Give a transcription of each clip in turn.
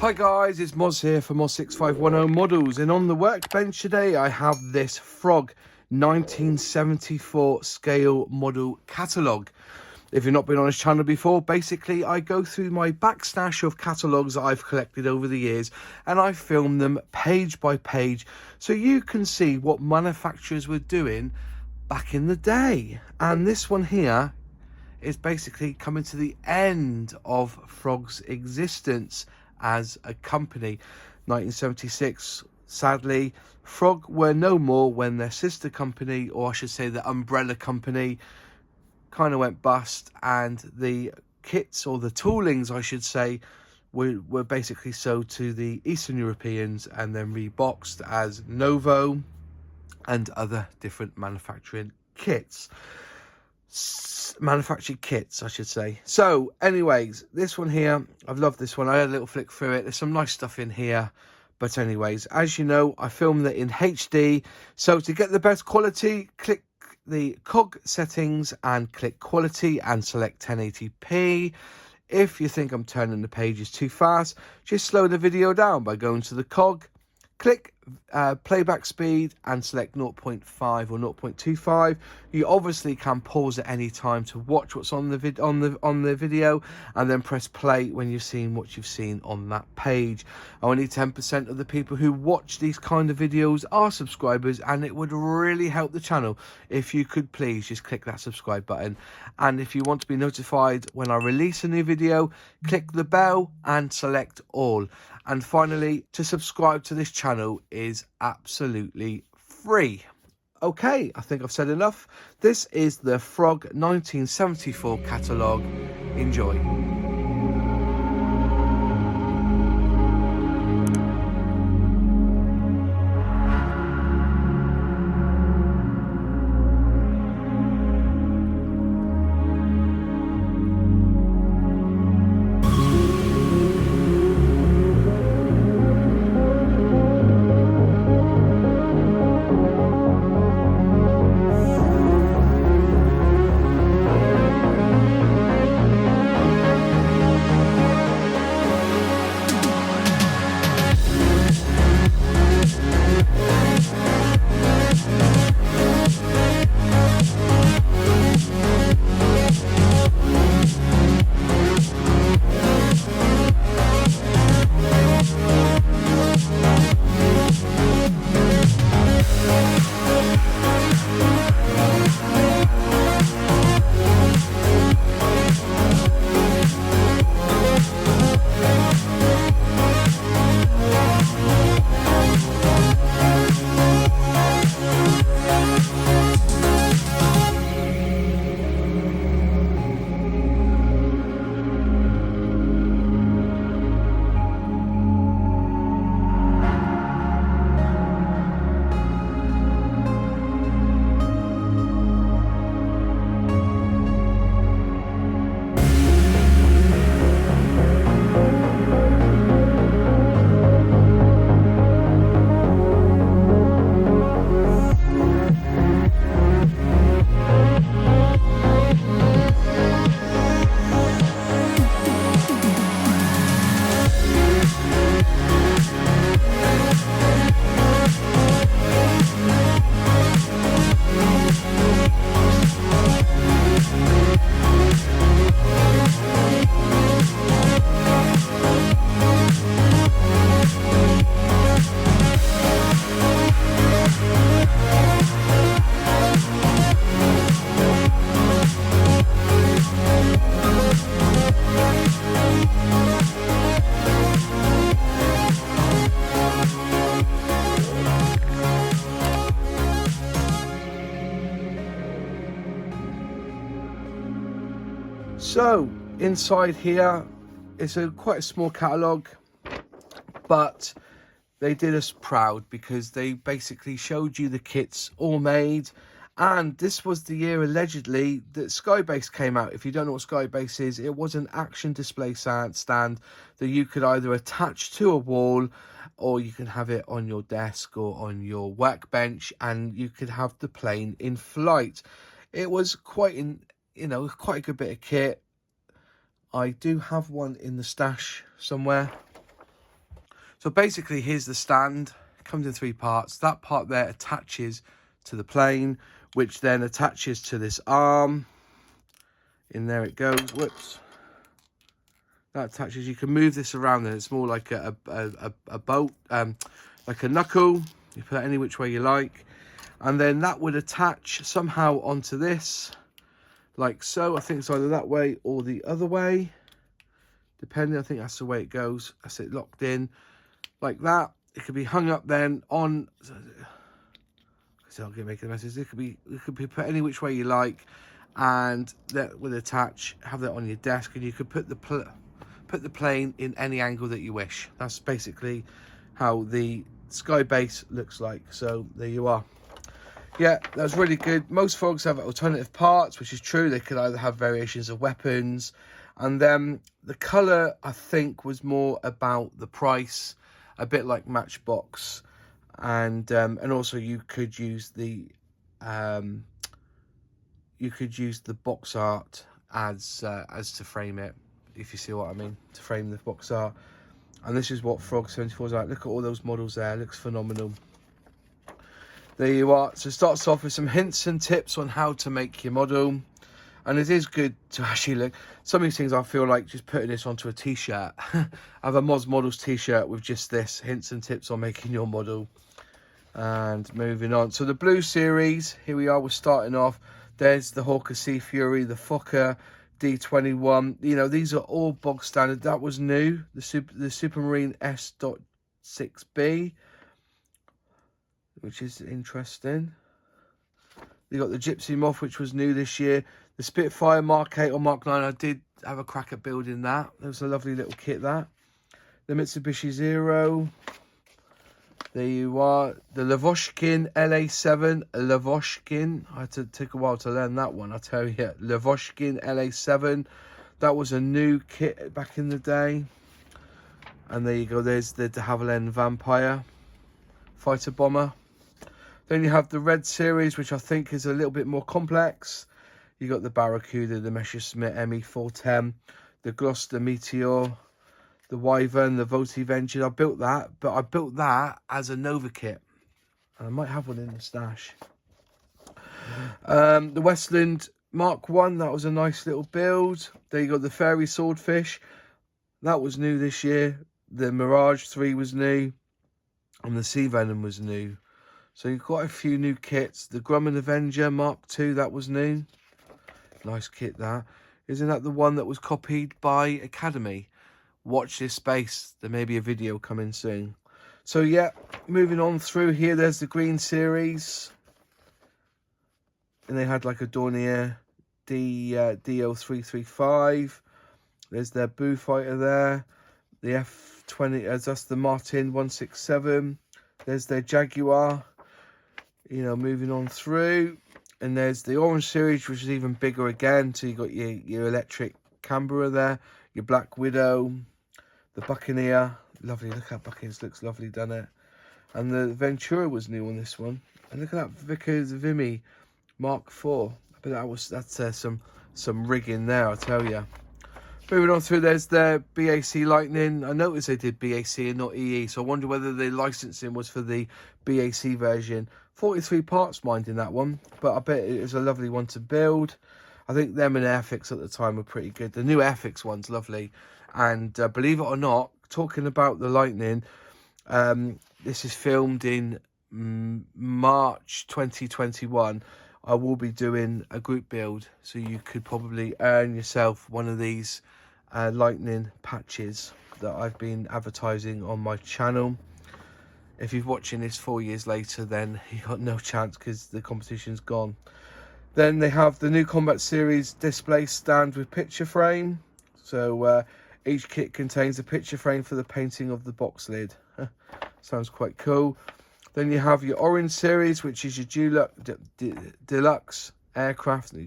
Hi guys, it's Moz here for Moz6510 Models, and on the workbench today I have this Frog 1974 scale model catalogue. If you've not been on this channel before, basically I go through my back stash of catalogues that I've collected over the years and I film them page by page so you can see what manufacturers were doing back in the day. And this one here is basically coming to the end of Frog's existence as a company. 1976, sadly, Frog were no more when their sister company, or I should say the umbrella company, kind of went bust, and the kits, or the toolings I should say, were basically sold to the Eastern Europeans and then reboxed as Novo and other different manufactured kits, I should say. So anyways, this one here, I've loved this one. I had a little flick through it. There's some nice stuff in here, but anyways, as you know, I filmed it in HD. So to get the best quality, click the cog settings and click quality and select 1080p. If you think I'm turning the pages too fast, just slow the video down by going to the cog, click playback speed and select 0.5 or 0.25. You obviously can pause at any time to watch what's on the video, and then press play when you've seen what you've seen on that page. Only 10% of the people who watch these kind of videos are subscribers, and it would really help the channel if you could please just click that subscribe button. And if you want to be notified when I release a new video, click the bell and select all. And finally, to subscribe to this channel is absolutely free. Okay, I think I've said enough. This is the Frog 1974 catalogue. Enjoy. So inside here, it's quite a small catalogue, but they did us proud because they basically showed you the kits all made. And this was the year allegedly that Skybase came out. If you don't know what Skybase is, it was an action display stand that you could either attach to a wall, or you can have it on your desk or on your workbench, and you could have the plane in flight. It was quite a good bit of kit. I do have one in the stash somewhere. So basically, here's the stand. It comes in 3 parts. That part there attaches to the plane, which then attaches to this arm. In there it goes. Whoops. That attaches. You can move this around, and it's more like a bolt, like a knuckle. You put it any which way you like, and then that would attach somehow onto this, like so. I think it's either that way or the other way, depending. I think that's the way it goes. That's it, locked in like that. It could be hung up then on. So I'll get making a message. It could be put any which way you like, and that would attach. Have that on your desk, and you could put the plane in any angle that you wish. That's basically how the Sky Base looks like. So there you are. Yeah, that's really good. Most folks have alternative parts, which is true. They could either have variations of weapons, and then the color, I think, was more about the price, a bit like Matchbox, and also you could use the box art as to frame it, if you see what I mean, to frame the box art. And this is what Frog 74 is like. Look at all those models there. It looks phenomenal. There you are. So it starts off with some hints and tips on how to make your model. And it is good to actually look. Some of these things I feel like just putting this onto a t-shirt. I have a Moz Models t-shirt with just this, hints and tips on making your model. And moving on. So the blue series, here we are, we're starting off. There's the Hawker Sea Fury, the Fokker D21. You know, these are all bog standard. That was new. The Supermarine S.6B, which is interesting. You got the Gypsy Moth, which was new this year. The Spitfire Mark 8 or Mark 9, I did have a crack at building that. That was a lovely little kit, that. The Mitsubishi Zero. There you are. The Lavochkin LA7. Lavochkin. I had to take a while to learn that one, I tell you. Lavochkin LA7. That was a new kit back in the day. And there you go. There's the de Havilland Vampire fighter bomber. Then you have the Red Series, which I think is a little bit more complex. You got the Barracuda, the Messerschmitt ME410, the Gloucester Meteor, the Wyvern, the Votive engine. I built that, but I built that as a Nova kit. I might have one in the stash. The Westland Mark 1, that was a nice little build. There you got the Fairy Swordfish. That was new this year. The Mirage 3 was new. And the Sea Venom was new. So you've got a few new kits. The Grumman Avenger Mark 2, that was new. Nice kit, that. Isn't that the one that was copied by Academy? Watch this space. There may be a video coming soon. So yeah, moving on through here, there's the Green Series. And they had like a Dornier DO335. There's their Boo Fighter there. The F20, that's the Martin 167. There's their Jaguar. You know, moving on through. And there's the Orange Series, which is even bigger again. So you got your electric Canberra there. Your Black Widow. The Buccaneer. Lovely. Look how Buccaneers looks lovely, doesn't it? And the Ventura was new on this one. And look at that Vickers Vimy Mark 4. But that's some rigging there, I'll tell you. Moving on through, there's the BAC Lightning. I noticed they did BAC and not EE, so I wonder whether the licensing was for the BAC version. 43 parts, mind, in that one, but I bet it was a lovely one to build. I think them and Airfix at the time were pretty good. The new Airfix one's lovely. And believe it or not, talking about the Lightning, this is filmed in March 2021. I will be doing a group build, so you could probably earn yourself one of these Lightning patches that I've been advertising on my channel. If you're watching this 4 years later, then you got no chance because the competition's gone. Then they have the new Combat Series display stand with picture frame. So each kit contains a picture frame for the painting of the box lid. Sounds quite cool. Then you have your Orange Series, which is your deluxe aircraft, the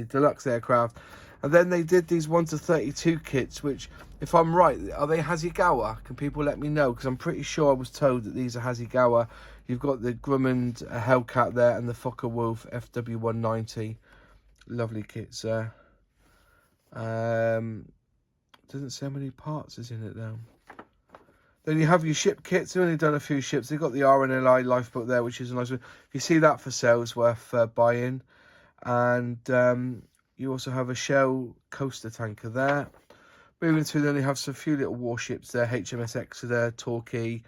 deluxe aircraft. And then they did these 1 to 32 kits, which, if I'm right, are they Hasegawa? Can people let me know? Because I'm pretty sure I was told that these are Hasegawa. You've got the Grumman Hellcat there and the Fokker Wolf FW190. Lovely kits there. Doesn't say how many parts is in it though. Then you have your ship kits. They've only done a few ships. They've got the RNLI lifeboat there, which is a nice one. If you see that for sale, it's worth buying. And you also have a Shell coaster tanker there. Moving through, then you have some few little warships there. HMS Exeter, Torquay,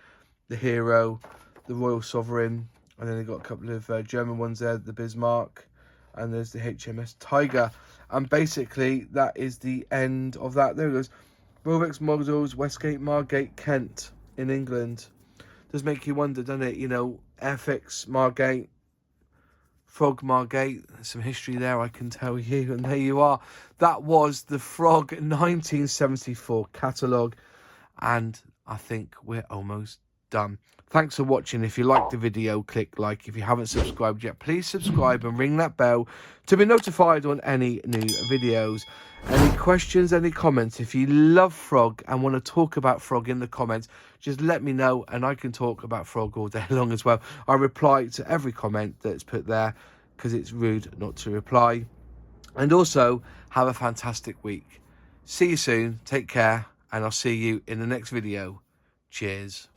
the Hero, the Royal Sovereign. And then they've got a couple of German ones there, the Bismarck. And there's the HMS Tiger. And basically, that is the end of that. There it goes. Rovex models, Westgate, Margate, Kent in England. Does make you wonder, doesn't it? You know, Airfix, Margate, Frog Margate. There's some history there, I can tell you. And there you are. That was the Frog 1974 catalogue. And I think we're almost done. Thanks for watching. If you liked the video, click like. If you haven't subscribed yet, please subscribe and ring that bell to be notified on any new videos. Any questions, any comments? If you love Frog and want to talk about Frog in the comments, just let me know and I can talk about Frog all day long as well. I reply to every comment that's put there because it's rude not to reply. And also, have a fantastic week. See you soon. Take care. And I'll see you in the next video. Cheers.